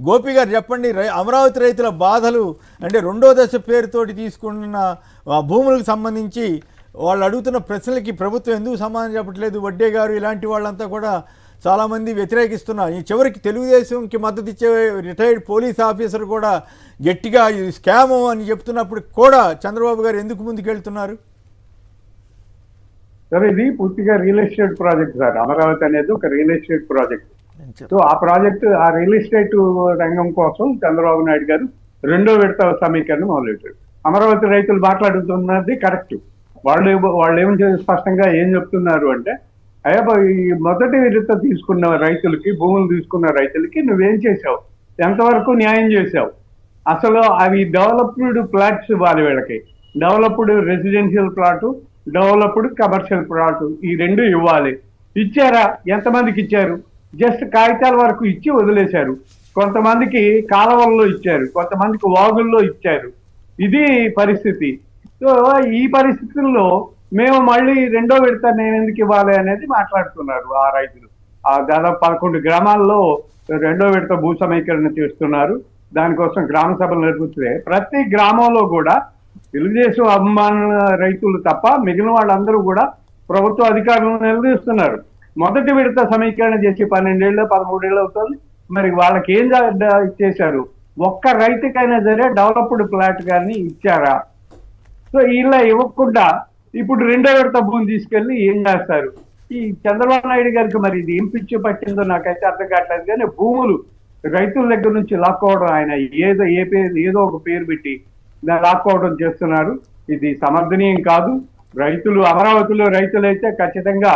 గోపి గారు చెప్పండి, అమరావతి రైతుల బాధలు అంటే రెండో దశ పేరుతోటి తీసుకున్న భూములకు సంబంధించి వాళ్ళు అడుగుతున్న ప్రశ్నలకి ప్రభుత్వం ఎందుకు సమాధానం చెప్పట్లేదు? వడ్డే గారు ఇలాంటి వాళ్ళంతా కూడా చాలామంది వ్యతిరేకిస్తున్నారు. ఈ చివరికి తెలుగుదేశంకి మద్దతు ఇచ్చే రిటైర్డ్ పోలీస్ ఆఫీసర్ కూడా గట్టిగా ఇది స్కామ్ అని చెప్తున్నప్పుడు కూడా చంద్రబాబు గారు ఎందుకు ముందుకెళ్తున్నారు? సార్, ఇది పూర్తిగా real estate project sir. Amaravati అనేది ఒక రియల్ ఎస్టేట్ ప్రాజెక్ట్. సో ఆ రియల్ ఎస్టేట్ రంగం కోసం చంద్రబాబు నాయుడు గారు రెండో విడత సమీకరణ మొదలెట్టారు. అమరావతి రైతులు మాట్లాడుతున్నది కరెక్ట్. వాళ్ళు ఏం స్పష్టంగా ఏం చెప్తున్నారు అంటే, అయ్యా ఈ మొదటి విడత తీసుకున్న రైతులకి, భూములు తీసుకున్న రైతులకి నువ్వేం చేసావు, ఎంతవరకు న్యాయం చేసావు, అసలు అవి డెవలప్డ్ ప్లాట్స్ ఇవ్వాలి వీళ్ళకి. Developed residential plot, developed commercial plot, ఈ రెండు ఇవ్వాలి. ఇచ్చారా? ఎంతమందికి ఇచ్చారు? జస్ట్ కాగితాల వరకు ఇచ్చి వదిలేశారు. కొంతమందికి కాలువల్లో ఇచ్చారు, కొంతమందికి వాగుల్లో ఇచ్చారు. ఇది పరిస్థితి. సో ఈ పరిస్థితుల్లో మేము మళ్ళీ రెండో విడత నేను ఎందుకు ఇవ్వాలి అనేది మాట్లాడుతున్నారు ఆ రైతులు. దాదాపు 11 గ్రామాల్లో రెండో విడత భూ సమీకరణ చేస్తున్నారు. దానికోసం గ్రామ సభలు నిర్వహిస్తే ప్రతి గ్రామంలో కూడా తెలుగుదేశం అభిమానుల రైతులు తప్ప మిగిలిన వాళ్ళందరూ కూడా ప్రభుత్వ అధికారులను నిలదీస్తున్నారు. మొదటి విడత సమీకరణ చేసి 12 ఏళ్ళు 13 ఏళ్ళు అవుతుంది. మరి వాళ్ళకి ఏం చేశారు? ఒక్క రైతుకైనా సరే డెవలప్డ్ ప్లాట్ కానీ ఇచ్చారా? సో ఇలా ఇవ్వకుండా ఇప్పుడు రెండో విడత భూమి తీసుకెళ్లి ఏం చేస్తారు? ఈ చంద్రబాబు నాయుడు గారికి మరి ఇది ఏం పిచ్చి పట్టిందో నాకైతే అర్థం కావట్లేదు. కానీ భూములు రైతుల దగ్గర నుంచి లాక్కోవడం, ఆయన ఏదో ఒక పేరు పెట్టి లాక్కోవడం చేస్తున్నారు. ఇది సమర్థనీయం కాదు. అమరావతిలో రైతులైతే ఖచ్చితంగా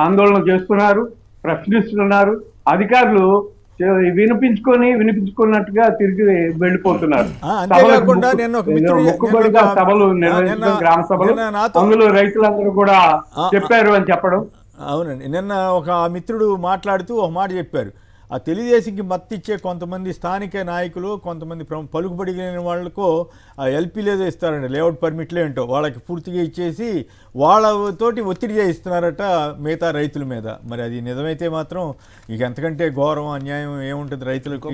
ఆందోళన చేస్తున్నారు, ప్రశ్నిస్తున్నారు. అధికారులు వినిపించుకున్నట్టుగా తిరిగి వెళ్ళిపోతున్నారు. మొక్కుబడిగా సభలు నిర్వహించడం, గ్రామ సభలు, అందులో రైతులందరూ కూడా చెప్పారు అని చెప్పడం. అవునండి, నిన్న ఒక మిత్రుడు మాట్లాడుతూ ఒక మాట చెప్పారు. ఆ తెలుగుదేశంకి మద్దతు ఇచ్చే కొంతమంది స్థానిక నాయకులు, కొంతమంది పలుకుబడిన వాళ్ళకు ఆ ఎల్పీలు ఏదో ఇస్తారండి, లేఅవుట్ పర్మిట్లు ఏంటో వాళ్ళకి పూర్తిగా ఇచ్చేసి వాళ్ళతోటి ఒత్తిడి చేయిస్తున్నారట మిగతా రైతుల మీద. మరి అది నిజమైతే మాత్రం ఇక ఎంతకంటే ఘోరం అన్యాయం ఏముంటుంది రైతులకు?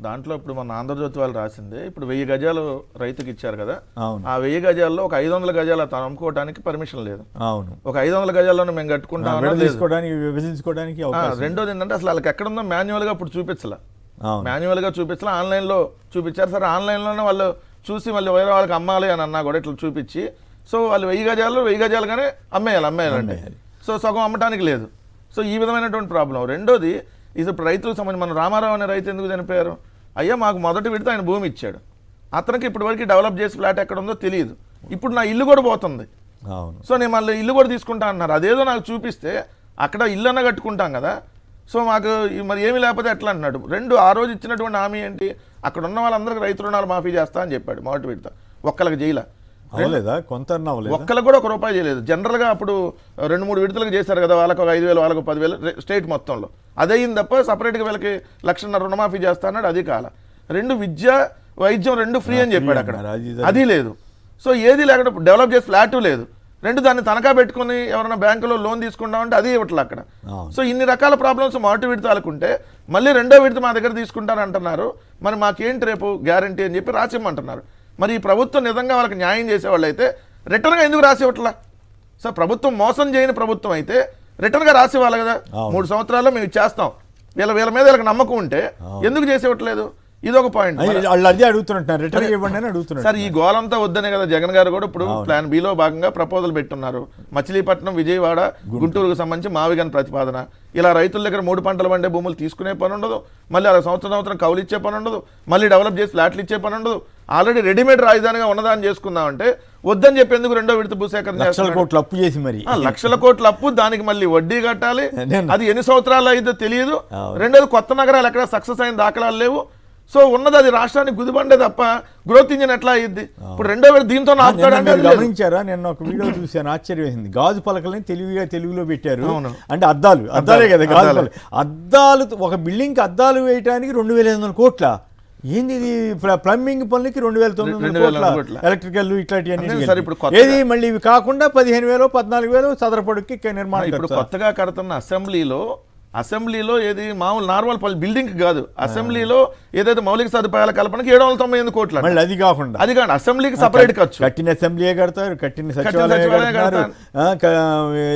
దాంట్లో ఇప్పుడు మన ఆంధ్రజ్యోతి వాళ్ళు రాసింది, ఇప్పుడు 1000 గజాలు రైతుకి ఇచ్చారు కదా, ఆ 1000 గజాల్లో ఒక 500 గజాలు అతను అమ్ముకోవడానికి పర్మిషన్ లేదు. అవును, ఒక 500 గజాల్లో మేము కట్టుకుంటాం, విభజించుకోవడానికి. రెండోది ఏంటంటే అసలు వాళ్ళకి ఎక్కడుందో మాన్యువల్ గా ఇప్పుడు చూపించాల, ఆన్లైన్ లో చూపించారు. సరే ఆన్లైన్ లోనే వాళ్ళు చూసి మళ్ళీ వేరే వాళ్ళకి అమ్మాలి అని అన్నా కూడా ఇట్లా చూపించి, సో వాళ్ళు 1000 గజాలుగానే అమ్మేయాలండి. సో సగం అమ్మటానికి లేదు. సో ఈ విధమైనటువంటి ప్రాబ్లం. రెండోది, ఇప్పుడు రైతులకు సంబంధించి మన రామారావు అనే రైతు ఎందుకు చనిపోయారు? అయ్యా మాకు మొదటి విడత ఆయన భూమి ఇచ్చాడు, అతనికి ఇప్పటి వరకు డెవలప్ చేసి ఫ్లాట్ ఎక్కడ ఉందో తెలియదు. ఇప్పుడు నా ఇల్లు కూడా పోతుంది. సో నేను మళ్ళీ ఇల్లు కూడా తీసుకుంటా అన్నారు. అదేదో నాకు చూపిస్తే అక్కడ ఇల్లు అన్న కట్టుకుంటాం కదా. సో మాకు మరి ఏమీ లేకపోతే ఎట్లా అంటున్నాడు. ఆ రోజు ఇచ్చినటువంటి హామీ ఏంటి? అక్కడ ఉన్న వాళ్ళందరికీ రైతు రుణాలు మాఫీ చేస్తా అని చెప్పాడు. మొదటి విడత ఒక్కళ్ళకి చేయలే, ఒక్కళ్ళకి కూడా 1 రూపాయి చేయలేదు. జనరల్గా అప్పుడు 2-3 విడతలకు చేశారు కదా, వాళ్ళకు 5,000 వాళ్ళకు 10,000 స్టేట్ మొత్తంలో. అదే అయింది తప్ప సపరేట్గా వీళ్ళకి 1,50,000 రుణమాఫీ చేస్తా అన్నాడు. అది కాల. 2 విద్య వైద్యం 2 ఫ్రీ అని చెప్పాడు అక్కడ, అది లేదు. సో ఏది లేకుండా డెవలప్ చేసి ఫ్లాట్ లేదు. 2 దాన్ని తనఖా పెట్టుకుని ఎవరైనా బ్యాంకులో లోన్ తీసుకుంటామంటే అది ఇవ్వట్లే అక్కడ. సో ఇన్ని రకాల ప్రాబ్లమ్స్ మొదటి విడత అనుకుంటే మళ్ళీ రెండో విడత మా దగ్గర తీసుకుంటారంటున్నారు. మరి మాకేంటి రేపు గ్యారంటీ అని చెప్పి రాసిమ్మంటున్నారు. మరి ఈ ప్రభుత్వం నిజంగా వాళ్ళకి న్యాయం చేసేవాళ్ళు అయితే రిటర్న్గా ఎందుకు రాసివ్వట్లా? సో ప్రభుత్వం మోసం చేయని ప్రభుత్వం అయితే రిటర్న్గా రాసివ్వాలి కదా. 3 సంవత్సరాల్లో మేము చేస్తాం, వీళ్ళ మీద వీళ్ళకి నమ్మకం ఉంటే ఎందుకు చేసేవట్లేదు? ఇదొక పాయింట్. సార్ ఈ గోలంతా వద్దనే కదా జగన్ గారు కూడా ఇప్పుడు ప్లాన్ బిలో భాగంగా ప్రపోజల్ పెట్టున్నారు. మచిలీపట్నం, విజయవాడ, గుంటూరుకు సంబంధించి మావిగన్ ప్రతిపాదన. ఇలా రైతుల దగ్గర 3 పంటలు పండే భూములు తీసుకునే పని ఉండదు, మళ్ళీ అలా సంవత్సరం కౌలు ఇచ్చే పని ఉండదు, మళ్ళీ డెవలప్ చేసి ఫ్లాట్లు ఇచ్చే పని ఉండదు. ఆల్రెడీ రెడీమేడ్ రాజధానిగా ఉన్నదాన్ని చేసుకుందామంటే వద్దని చెప్పి ఎందుకు రెండో విడత భూసేకరణ లక్షల కోట్ల అప్పు, దానికి మళ్ళీ వడ్డీ కట్టాలి. అది ఎన్ని సంవత్సరాలు అయిందో తెలియదు. రెండోది కొత్త నగరాలు ఎక్కడ సక్సెస్ అయిన దాఖలాలు లేవు. సో ఉన్నది అది రాష్ట్రానికి గుదిబండే తప్ప గ్రోత్ ఇంజిన్ ఎట్లా అయ్యింది? ఇప్పుడు రెండో విడత దీంతో గమనించారా? నేను ఒక వీడియో చూశాను, ఆశ్చర్యమైంది. గాజు పలకల్ని తెలుగులో పెట్టారు. అంటే అద్దాలే కదా, గాజు అద్దాలు. ఒక బిల్డింగ్ కి అద్దాలు వేయడానికి 2,500 కోట్ల. ఏంది ఇది? ప్లంబింగ్ పనులకి 2,900 కోట్ల, ఎలక్ట్రికల్ ఇట్లాంటివన్నీ. ఏది మళ్ళీ ఇవి కాకుండా 15,000 14,000 చదరపడుకి నిర్మాణం. ఇప్పుడు కొత్తగా కడుతున్న అసెంబ్లీలో అసెంబ్లీలో ఏది మామూలు నార్మల్ బిల్డింగ్ కాదు, అసెంబ్లీలో ఏదైతే మౌలిక సదుపాయాల కల్పనకి 798 కోట్లు. మళ్ళీ అది కాకుండా అది కాదు, అసెంబ్లీకి సపరేట్ ఖర్చు. కట్టిన అసెంబ్లీయే కడతారు, కట్టిన సచివాలయం కడతారు,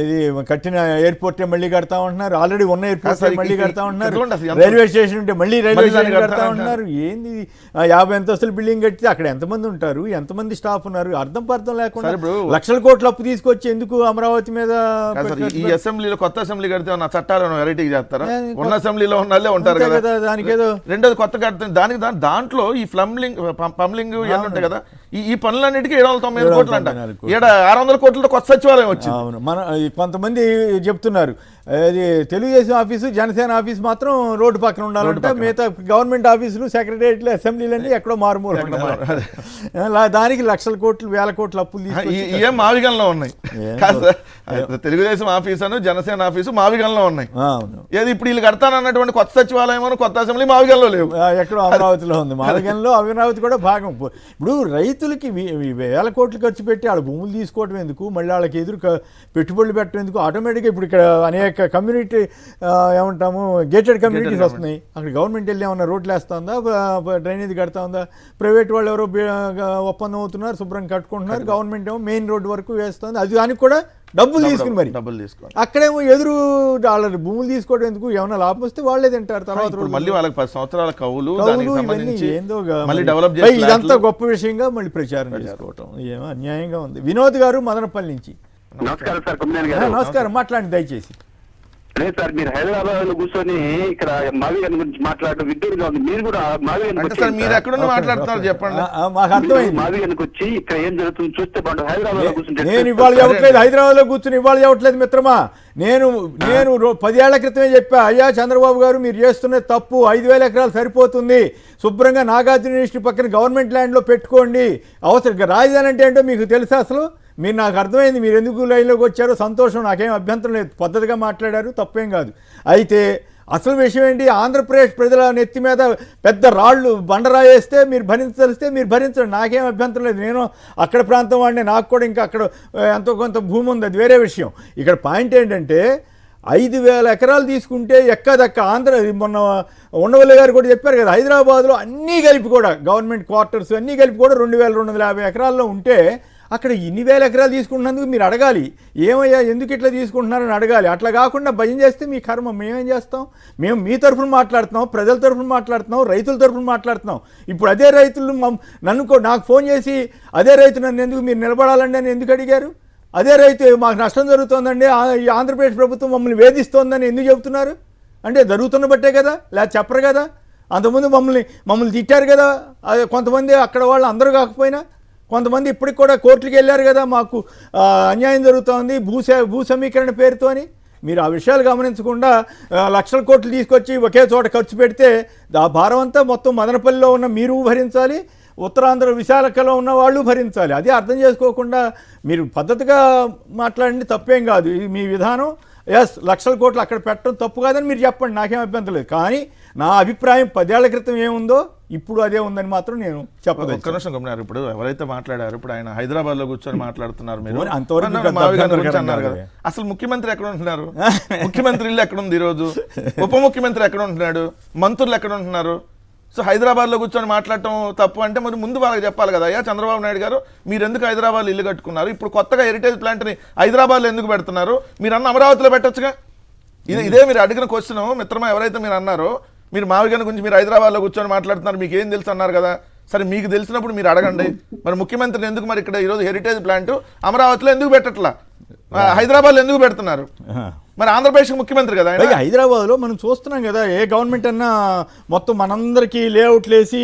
ఇది కట్టిన ఎయిర్పోర్ట్ మళ్ళీ కడతా ఉంటున్నారు, ఆల్రెడీ ఉన్న ఎయిర్పోర్ట్ మళ్ళీ కడతా ఉంటున్నారు, రైల్వే స్టేషన్ ఉంటే మళ్ళీ రైల్వే స్టేషన్ కడతా ఉంటున్నారు. ఏంది 50 అంతస్తుల బిల్డింగ్ కట్టితే అక్కడ ఎంతమంది ఉంటారు, ఎంతమంది స్టాఫ్ ఉన్నారు, అర్థం పర్థం లేకుండా లక్షల కోట్ల అప్పు తీసుకొచ్చి ఎందుకు అమరావతి మీద. ఈ అసెంబ్లీలో కొత్త అసెంబ్లీ కడితే నా చట్టాలను వెరైటీ చేస్తారా? ఉన్న అసెంబ్లీలో ఉన్నోళ్ళే ఉంటారు కదా. దానికి ఏదో రెండోది కొత్త కడుతుంది దాంట్లో ఈ పంబ్లింగ్ ఉంటాయి కదా, ఈ పనులన్నిటికీ 799 కోట్లు అంట. 600 కోట్లతో కొత్త సచివాలయం వచ్చింది. అవును, మన కొంతమంది చెప్తున్నారు అది తెలుగుదేశం ఆఫీసు జనసేన ఆఫీసు మాత్రం రోడ్డు పక్కన ఉండాలంటే, మిగతా గవర్నమెంట్ ఆఫీసులు సెక్రటేరియట్లు అసెంబ్లీలన్నీ ఎక్కడో మారుమూల దానికి లక్షల కోట్లు వేల కోట్లు అప్పులు ఏం మావిగంలో ఉన్నాయి. తెలుగుదేశం ఆఫీస్ అను జనసేన ఆఫీసు మావిగంలో ఉన్నాయి. ఏది ఇప్పుడు వీళ్ళు కడతానన్నటువంటి కొత్త సచివాలయం కొత్త అసెంబ్లీ మావిగంలో లేవు, ఎక్కడో అమరావతిలో ఉంది. మావిగంలో అమరావతి కూడా భాగం. ఇప్పుడు రైతులకి వేల కోట్లు ఖర్చు పెట్టి వాళ్ళ భూములు తీసుకోవడం ఎందుకు, మళ్ళీ వాళ్ళకి ఎదురు పెట్టుబడులు పెట్టడం ఎందుకు? ఆటోమేటిక్గా ఇప్పుడు ఇక్కడ అనేక కమ్యూనిటీ ఏమంటాము గేటెడ్ కమ్యూనిటీస్ వస్తున్నాయి. అక్కడ గవర్నమెంట్ వెళ్ళి ఏమన్నా రోడ్లు వేస్తుందా, డ్రైనేజ్ కడతా ఉందా? ప్రైవేట్ వాళ్ళు ఎవరో ఒప్పందం అవుతున్నారు, శుభ్రం కట్టుకుంటున్నారు, గవర్నమెంట్ ఏమో మెయిన్ రోడ్డు వరకు వేస్తుంది. అది దానికి కూడా డబ్బులు తీసుకుని మరి అక్కడేమో ఎదురు వాళ్ళ భూములు తీసుకోవడం ఎందుకు? ఏమైనా లాభం వస్తే వాళ్ళే తింటారు. తర్వాత మళ్ళీ వాళ్ళకి 10 సంవత్సరాల కౌలు ఇదంతా గొప్ప విషయంగా మళ్ళీ ప్రచారం చేసుకోవటం ఏమో అన్యాయంగా ఉంది. వినోద్ గారు మదనపల్లి నుంచి. నమస్కారం సార్. కుమ్మేని గారు నమస్కారం, మాట్లాడండి దయచేసి. అదే సార్, మీరు హైదరాబాద్ లో కూర్చొని ఇక్కడ మావిగన్ గురించి మాట్లాడడం విడ్డూరుగా ఉంది. మీరు కూడా మావిగన్ మాట్లాడుతున్నారు చెప్పండి. మాకు అర్థమైంది. మావిగన్కి వచ్చి ఇక్కడ ఏం జరుగుతుంది చూస్తే బాగుంటుంది. హైదరాబాద్ లో కూర్చొని నేను ఇవాళ చెప్పట్లేదు, హైదరాబాద్ లో కూర్చుని ఇవాళ చెప్పట్లేదు మిత్రమా. నేను 10 ఏళ్ల క్రితమే చెప్పా, అయ్యా చంద్రబాబు గారు మీరు చేస్తున్న తప్పు, 5,000 ఎకరాలు సరిపోతుంది, శుభ్రంగా నాగార్జున యూనివర్సిటీ పక్కన గవర్నమెంట్ ల్యాండ్లో పెట్టుకోండి. అవసరం రాజధాని అంటే ఏంటో మీకు తెలుసా అసలు? మీరు నాకు అర్థమైంది, మీరు ఎందుకు లైన్లోకి వచ్చారో సంతోషం, నాకేం అభ్యంతరం లేదు, పద్ధతిగా మాట్లాడారు, తప్పేం కాదు. అయితే అసలు విషయం ఏంటి, ఆంధ్రప్రదేశ్ ప్రజల నెత్తి మీద పెద్ద రాళ్ళు బండరాయేస్తే మీరు భరించలిస్తే మీరు భరించండి, నాకేం అభ్యంతరం లేదు. నేను అక్కడ ప్రాంతం వాడిని, నాకు కూడా ఇంకా అక్కడ ఎంతో కొంత భూమి ఉంది, అది వేరే విషయం. ఇక్కడ పాయింట్ ఏంటంటే 5,000 ఎకరాలు తీసుకుంటే ఎక్కదక్క మొన్న ఉండవల్లి గారు కూడా చెప్పారు కదా, హైదరాబాద్లో అన్నీ కలిపి కూడా గవర్నమెంట్ క్వార్టర్స్ అన్నీ కలిపి కూడా 2,250 ఎకరాల్లో ఉంటే అక్కడ ఇన్ని వేల ఎకరాలు తీసుకుంటున్నందుకు మీరు అడగాలి, ఏమయ్యా ఎందుకు ఇట్లా తీసుకుంటున్నారని అడగాలి. అట్లా కాకుండా భయం చేస్తే మీ కర్మ. మేమేం చేస్తాం? మేము మీ తరఫున మాట్లాడుతున్నాం, ప్రజల తరఫున మాట్లాడుతున్నాం, రైతుల తరఫున మాట్లాడుతున్నాం. ఇప్పుడు అదే రైతులు నాకు ఫోన్ చేసి అదే రైతు నన్ను ఎందుకు మీరు నిలబడాలండి అని ఎందుకు అడిగారు? అదే రైతు మాకు నష్టం జరుగుతోందండి, ఆంధ్రప్రదేశ్ ప్రభుత్వం మమ్మల్ని వేధిస్తోందని ఎందుకు చెబుతున్నారు? అంటే జరుగుతున్న బట్టే కదా, లేదా చెప్పరు కదా. అంతకుముందు మమ్మల్ని తిట్టారు కదా కొంతమంది, అక్కడ వాళ్ళు అందరూ కాకపోయినా కొంతమంది ఇప్పటికి కూడా కోర్టులకు వెళ్ళారు కదా, మాకు అన్యాయం జరుగుతోంది భూ సమీకరణ పేరుతో అని. మీరు ఆ విషయాలు గమనించకుండా లక్షల కోట్లు తీసుకొచ్చి ఒకే చోట ఖర్చు పెడితే ఆ భారం అంతా మొత్తం మదనపల్లిలో ఉన్న మీరు భరించాలి, ఉత్తరాంధ్ర విశాఖలో ఉన్న వాళ్ళు భరించాలి. అది అర్థం చేసుకోకుండా మీరు పద్ధతిగా మాట్లాడండి, తప్పేం కాదు. ఇది మీ విధానం. లక్షల కోట్లు అక్కడ పెట్టడం తప్పు కాదని మీరు చెప్పండి, నాకేం అభ్యంతరం లేదు. కానీ నా అభిప్రాయం 10 ఏళ్ల క్రితం ఏముందో ఇప్పుడు అదే ఉందని మాత్రం నేను చెప్పదు. ఒక్క నిమిషం గమనారు. ఇప్పుడు ఎవరైతే మాట్లాడారు, ఇప్పుడు ఆయన హైదరాబాద్ లో కూర్చొని మాట్లాడుతున్నారు, మీరు అన్నారు కదా, అసలు ముఖ్యమంత్రి ఎక్కడ ఉంటున్నారు? ముఖ్యమంత్రి ఇల్లు ఎక్కడ ఉంది ఈరోజు? ఉప ముఖ్యమంత్రి ఎక్కడ ఉంటున్నాడు? మంత్రులు ఎక్కడ ఉంటున్నారు? సో హైదరాబాద్లో కూర్చొని మాట్లాడటం తప్పు అంటే మరి ముందు వాళ్ళకి చెప్పాలి కదా, అయ్యా చంద్రబాబు నాయుడు గారు మీరు ఎందుకు హైదరాబాద్లో ఇల్లు కట్టుకున్నారు, ఇప్పుడు కొత్తగా హెరిటేజ్ ప్లాంట్ని హైదరాబాద్లో ఎందుకు పెడుతున్నారు, మీరు అన్న అమరావతిలో పెట్టొచ్చుగా. ఇదే మీరు అడిగిన క్వశ్చన్ మిత్రమా. ఎవరైతే మీరు అన్నారో, మీరు మావిగన్ గురించి మీరు హైదరాబాద్లో కూర్చొని మాట్లాడుతున్నారు, మీకు ఏం తెలుసు అన్నారు కదా. సరే, మీకు తెలిసినప్పుడు మీరు అడగండి, మరి ముఖ్యమంత్రిని ఎందుకు మరి ఇక్కడ ఈరోజు హెరిటేజ్ ప్లాంట్ అమరావతిలో ఎందుకు పెట్టట్లా, హైదరాబాద్లో ఎందుకు పెడుతున్నారు? మరి ఆంధ్రప్రదేశ్ ముఖ్యమంత్రి కదా ఆయన. హైదరాబాద్లో మనం చూస్తున్నాం కదా, ఏ గవర్నమెంట్ అన్నా మొత్తం మనందరికీ లేఅవుట్లు వేసి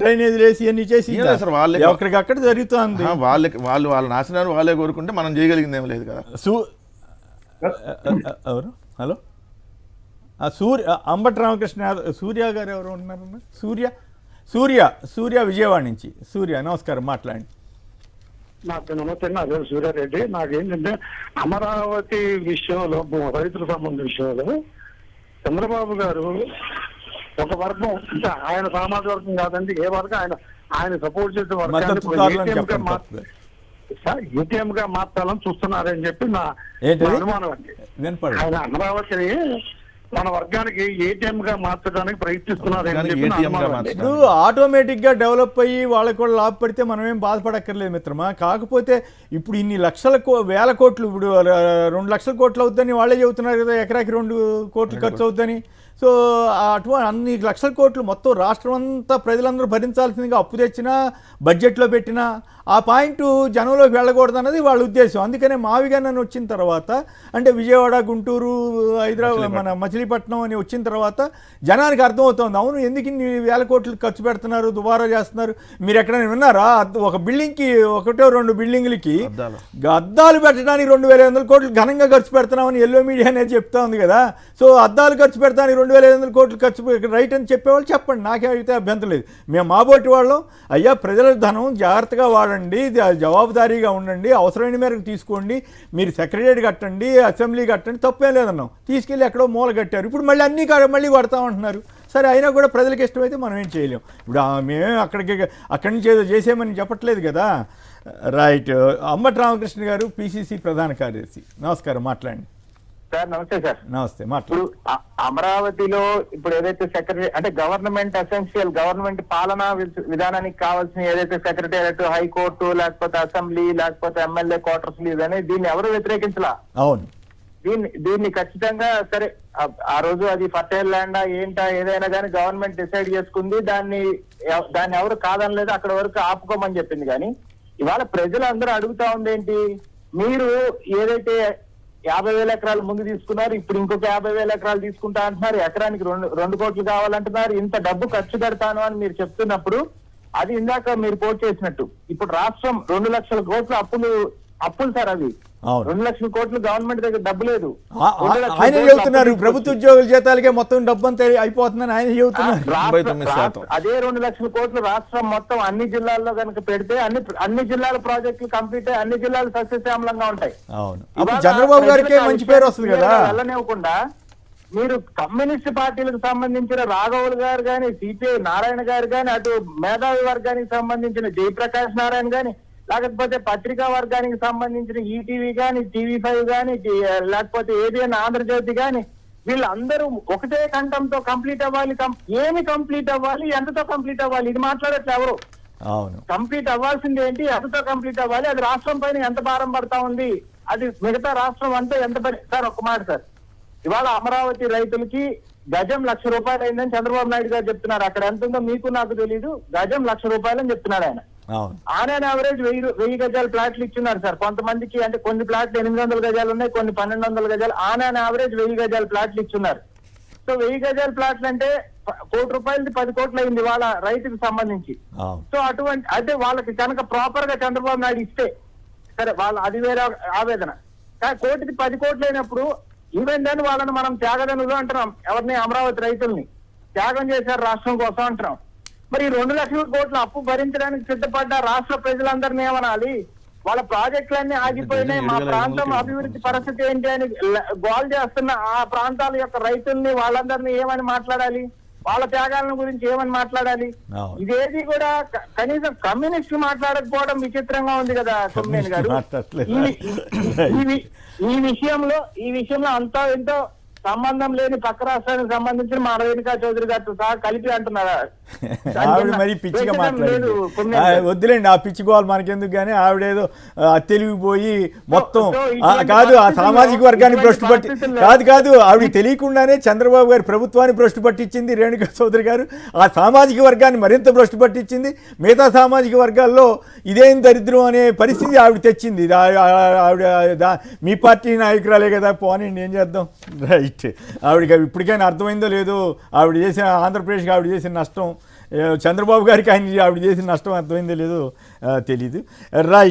డ్రైనేజీలు వేసి అన్ని చేసి అక్కడికక్కడ జరుగుతుంది. వాళ్ళ నాశనాలు వాళ్ళే కోరుకుంటే మనం చేయగలిగింది ఏం లేదు కదా. ఎవరు? హలో, అంబటి రామకృష్ణ సూర్య గారు ఎవరు ఉన్నారన్న? సూర్య విజయవాడ నుంచి. సూర్య నమస్కారం, మాట్లాడండి. నాకు నమస్తే, నా పేరు సూర్యారెడ్డి. నాకేంటంటే అమరావతి విషయంలో, రైతుల సంబంధం విషయంలో చంద్రబాబు గారు ఒక వర్గం, అంటే ఆయన సామాజిక వర్గం కాదండి, ఏ వర్గం ఆయన సపోర్ట్ చేసే వర్గాన్ని ఏటీఎం గా మార్చాలని చూస్తున్నారని చెప్పి నా అనుమానం అండి. ఆయన అమరావతిని మన వర్గానికి ఏటీఎం గా మార్చడానికి ప్రయత్నిస్తున్నారు అని వర్గానికి చెప్పి నా ATM గా అనుమానం అండి. మార్చడం. ఇప్పుడు ఆటోమేటిక్గా డెవలప్ అయ్యి వాళ్ళకు కూడా లాభపడితే మనం ఏం బాధపడక్కర్లేదు మిత్రమా. కాకపోతే ఇప్పుడు ఇన్ని వేల కోట్లు, ఇప్పుడు 2 లక్షల కోట్లు అవుతుందని వాళ్ళే చెబుతున్నారు కదా, ఎకరాకి 2 కోట్లు ఖర్చు అవుతుందని. సో అటువంటి అన్ని లక్షల కోట్లు మొత్తం రాష్ట్రం అంతా ప్రజలందరూ భరించాల్సిందిగా అప్పు తెచ్చినా బడ్జెట్లో పెట్టినా ఆ పాయింట్ జనంలోకి వెళ్ళకూడదు అన్నది వాళ్ళ ఉద్దేశం. అందుకనే మావిగన్నని వచ్చిన తర్వాత, అంటే విజయవాడ, గుంటూరు, హైదరాబాద్, మన మచిలీపట్నం అని వచ్చిన తర్వాత జనానికి అర్థమవుతుంది, అవును ఎందుకు ఇన్ని వేల కోట్లు ఖర్చు పెడుతున్నారు, దుబారా చేస్తున్నారు. మీరు ఎక్కడైనా విన్నారా? ఒక బిల్డింగ్కి 1-2 బిల్డింగ్లకి అద్దాలు పెట్టడానికి 2,500 కోట్లు ఘనంగా ఖర్చు పెడుతున్నామని ఎల్లో మీడియా అనేది చెప్తా ఉంది కదా. సో అద్దాలు ఖర్చు పెడతానికి 2,500 కోట్లు ఖర్చు రైట్ అని చెప్పేవాళ్ళు చెప్పండి, నాకేమైతే అభ్యంతరం లేదు. మేము మాబోటి వాళ్ళం, అయ్యా ప్రజల ధనం జాగ్రత్తగా వాడండి, జవాబుదారీగా ఉండండి, అవసరమైన మేరకు తీసుకోండి, మీరు సెక్రటరియట్ కట్టండి, అసెంబ్లీ కట్టండి, తప్పేం లేదన్నాం. తీసుకెళ్ళి ఎక్కడో మూల కట్టారు, ఇప్పుడు మళ్ళీ అన్నీ మళ్ళీ కొడతామంటున్నారు. సరే అయినా కూడా ప్రజలకు ఇష్టమైతే మనం ఏం చేయలేం. ఇప్పుడు మేమే అక్కడి నుంచి ఏదో చేసేమని చెప్పట్లేదు కదా. రైట్. అంబటి రామకృష్ణ గారు, పిసిసి ప్రధాన కార్యదర్శి, నమస్కారం, మాట్లాడండి. సార్ నమస్తే సార్. నమస్తే, ఇప్పుడు మాట్లాడు. అమరావతిలో ఇప్పుడు ఏదైతే సెక్రటరీ అంటే గవర్నమెంట్ ఎసెన్షియల్ గవర్నమెంట్ పాలనా విధానానికి కావాల్సిన ఏదైతే సెక్రటేరియట్, హైకోర్టు, లేకపోతే అసెంబ్లీ, లేకపోతే ఎమ్మెల్యే క్వార్టర్స్ ఇదని దీన్ని ఎవరు వ్యతిరేకించలా. అవును, దీన్ని ఖచ్చితంగా సరే ఆ రోజు అది ఫర్టైల్ ల్యాండా ఏంటా ఏదైనా కానీ గవర్నమెంట్ డిసైడ్ చేసుకుంది, దాన్ని ఎవరు కాదనలేదు, అక్కడ వరకు ఆపుకోమని చెప్పింది. కానీ ఇవాళ ప్రజలందరూ అడుగుతా ఉంది ఏంటి, మీరు ఏదైతే 50,000 ఎకరాలు ముందు తీసుకున్నారు, ఇప్పుడు ఇంకొక 50,000 ఎకరాలు తీసుకుంటా అంటున్నారు, ఎకరానికి 2 కోట్లు కావాలంటున్నారు, ఇంత డబ్బు ఖర్చు పెడతాను అని మీరు చెప్తున్నప్పుడు అది ఇందాక మీరు కోట్ చేసినట్టు ఇప్పుడు రాష్ట్రం 2 లక్షల కోట్ల అప్పులు సార్. అవి 2 లక్షల కోట్లు గవర్నమెంట్ దగ్గర డబ్బు లేదు. ఆయన చెబుతున్నారు ప్రభుత్వ ఉద్యోగుల జీతాలకే మొత్తం డబ్బు అంతా అయిపోతుందని ఆయన చెబుతున్నారు. అదే 2 లక్షల కోట్లు రాష్ట్రం మొత్తం అన్ని జిల్లాల్లో కనుక పెడితే అన్ని జిల్లాల ప్రాజెక్టులు కంప్లీట్ అయ్యి అన్ని జిల్లాలు సస్యశ్యామలంగా ఉంటాయి. చంద్రబాబు గారికి మంచి పేరు వస్తుంది కదా. వెళ్ళనివ్వకుండా మీరు కమ్యూనిస్ట్ పార్టీలకు సంబంధించిన రాఘవులు గారు కానీ, సిపిఐ నారాయణ గారు కానీ, అటు మేధావి వర్గానికి సంబంధించిన జయప్రకాష్ నారాయణ గాని, లేకపోతే పత్రికా వర్గానికి సంబంధించిన ఈటీవీ కానీ, TV5 కానీ, లేకపోతే ఏబిఎన్ ఆంధ్రజ్యోతి కానీ, వీళ్ళందరూ ఒకటే కంఠంతో కంప్లీట్ అవ్వాలి. ఏమి కంప్లీట్ అవ్వాలి, ఎంతతో కంప్లీట్ అవ్వాలి, ఇది మాట్లాడట్లే ఎవరు. కంప్లీట్ అవ్వాల్సింది ఏంటి, ఎంతతో కంప్లీట్ అవ్వాలి, అది రాష్ట్రం పైన ఎంత భారం పడతా ఉంది, అది మిగతా రాష్ట్రం అంతా ఎంత సార్. ఒక్క మాట సార్, ఇవాళ అమరావతి రైతులకి గజం 1,00,000 రూపాయలు అయిందని చంద్రబాబు నాయుడు గారు చెప్తున్నారు. అక్కడ ఎంత ఉందో మీకు నాకు తెలియదు, గజం 1,00,000 రూపాయలు అని చెప్తున్నాడు ఆయన. ఆన్ యావరేజ్ 1000 గజాల ప్లాట్లు ఇచ్చున్నారు సార్ కొంతమందికి. అంటే కొన్ని ప్లాట్లు 800 గజాలు ఉన్నాయి, కొన్ని 1200 గజాలు. ఆన్ యావరేజ్ 1000 గజాల ప్లాట్లు ఇచ్చున్నారు. సో 1000 గజాల ప్లాట్లు అంటే 1 కోటి రూపాయలది 10 కోట్లు అయింది వాళ్ళ రైతుకి సంబంధించి. సో అటువంటి అంటే వాళ్ళకి కనుక ప్రాపర్ గా చంద్రబాబు నాయుడు ఇస్తే సరే, వాళ్ళ అది వేరే ఆవేదన. కానీ కోటికి 10 కోట్లు అయినప్పుడు ఈవెన్ దాన్ని వాళ్ళని మనం త్యాగదనులు అంటున్నాం. ఎవరిని? అమరావతి రైతుల్ని త్యాగం చేశారు రాష్ట్రం కోసం అంటున్నాం. మరి 2 లక్షల కోట్ల అప్పు భరించడానికి సిద్ధపడ్డ రాష్ట్ర ప్రజలందరినీ ఏమనాలి? వాళ్ళ ప్రాజెక్టులన్నీ ఆగిపోయినాయి, మా ప్రాంతం అభివృద్ధి పరిస్థితి ఏంటి అని గోల్ చేస్తున్న ఆ ప్రాంతాల యొక్క రైతుల్ని వాళ్ళందరినీ ఏమని మాట్లాడాలి? వాళ్ళ త్యాగాలను గురించి ఏమని మాట్లాడాలి? ఇదేది కూడా కనీసం కమ్యూనిస్టులు మాట్లాడకపోవడం విచిత్రంగా ఉంది కదా కొమ్మినేని గారు. ఈ విషయంలో అంతో ఎంతో సంబంధం లేని పక్క రాష్ట్రానికి సంబంధించిన మా రేణుకా చౌదరి గారితో సహా కలిపి అంటున్నారా? ఆవిడ మరి పిచ్చిగా మాట్లాడలేదు. వద్దులేండి ఆ పిచ్చి గోల్ మనకెందుకు. కానీ ఆవిడేదో తెలివిపోయి మొత్తం కాదు ఆ సామాజిక వర్గాన్ని భ్రష్టు పట్టి కాదు ఆవిడ తెలియకుండానే చంద్రబాబు గారి ప్రభుత్వాన్ని భ్రష్టు పట్టించింది రేణుకా చౌదరి గారు. ఆ సామాజిక వర్గాన్ని మరింత భ్రష్టు పట్టించింది. మిగతా సామాజిక వర్గాల్లో ఇదేం దరిద్రం అనే పరిస్థితి ఆవిడ తెచ్చింది. ఆవిడ మీ పార్టీ నాయకురాలే కదా, పోనీ ఏం చేద్దాం. రైట్. ఆవిడకి ఇప్పటికైనా అర్థమైందో లేదో ఆవిడ చేసిన ఆంధ్రప్రదేశ్కి ఆవిడ చేసిన నష్టం, చంద్రబాబు గారికి ఆవిడ చేసిన నష్టం అర్థమైందో లేదో తెలీదు. రైట్.